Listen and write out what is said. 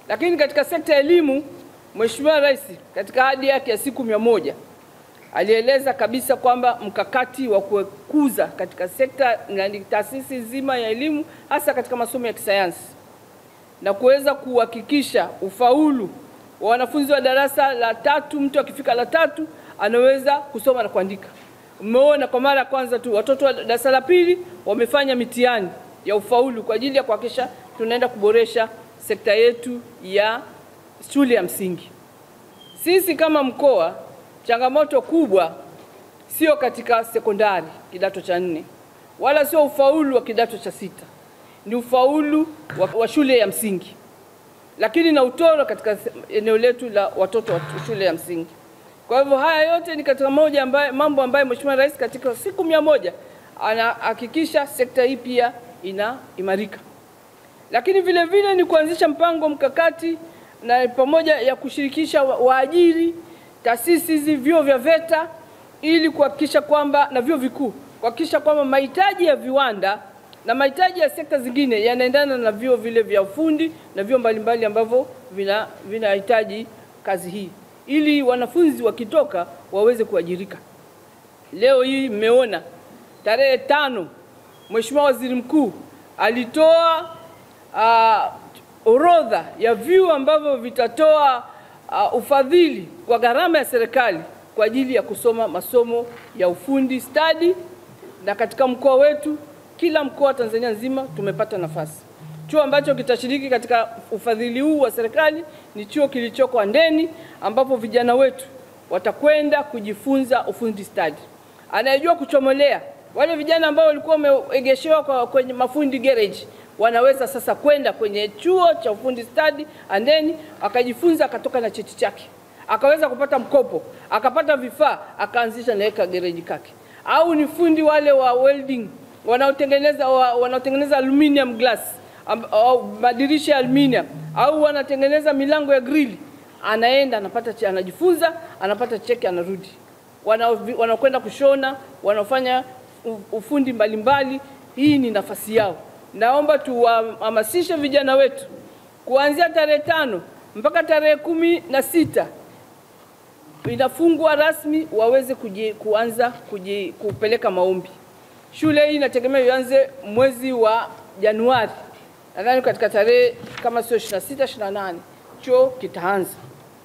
Lakini katika sekta ya elimu, Mheshimiwa Rais katika ahadi yake ya siku 100 alieleza kabisa kwamba mkakati wa kukuza katika sekta na taasisi nzima ya elimu, hasa katika masomo ya kisayansi, na kuweza kuhakikisha ufaulu wa wanafunzi wa darasa la 3. Mtu akifika la 3 anaweza kusoma na kuandika. Umeona kwa mara ya kwanza tu watoto wa darasa la 2 wamefanya mitihani ya ufaulu kwa ajili ya kuhakikisha tunaenda kuboresha sekta yetu ya shule ya msingi. Sisi kama mkoa, changamoto kubwa sio katika sekondari kidato cha 4, wala sio ufaulu wa kidato cha 6. Ni ufaulu wa shule ya msingi, lakini na utoro katika eneo letu la watoto wa shule ya msingi. Kwa hivyo haya yote ni katika mambo ambayo Mheshimiwa Rais katika siku 100 anahakikisha sekta hii pia inaimarika. Lakini vile vile ni kuanzisha mpango mkakati na pamoja ya kushirikisha waajiri, taasisi hizi, vyuo vya VETA, ili kuhakikisha kwamba na vyuo vikuu, kuhakikisha kwamba mahitaji ya viwanda na mahitaji ya sekta zingine yanaendana na vyuo vile vya ufundi na vyuo mbalimbali ambavyo vinahitaji kazi hii, ili wanafunzi wakitoka waweze kuajirika. Leo hii mmeona tarehe 5 Mheshimiwa Waziri Mkuu alitoa orodha ya vyuo ambavyo vitatoa ufadhili kwa gharama ya serikali kwa ajili ya kusoma masomo ya ufundi stadi, na katika mkoa wetu, kila mkoa Tanzania nzima tumepata nafasi. Chuo ambacho kitashiriki katika ufadhili huu wa serikali ni chuo kilichoko Handeni, ambapo vijana wetu watakwenda kujifunza ufundi stadi. Anayejua kuchomolea, wale vijana ambao walikuwa wameegeshewa kwenye mafundi garage, wanaweza sasa kwenda kwenye chuo cha ufundi stadi Handeni, akajifunza, akatoka na cheti chake, akaweza kupata mkopo, akapata vifaa, akaanzisha na garage kake. Au ni fundi wale wa welding wanaotengeneza aluminium glass au madirisha ya aluminium, au wanatengeneza milango ya grill, anaenda anajifunza, anapata cheki, anarudi. Wanakwenda kushona, wanafanya ufundi mbalimbali. Hii ni nafasi yao. Naomba tuwahamasishe vijana wetu kuanzia tarehe 5 mpaka tarehe 16 inafungwa rasmi, waweze kuanza kupeleka maombi. Shule hii inategemea ianze mwezi wa Januari. Nadhani katika tarehe kama sio 26, 28 chuo kitaanza.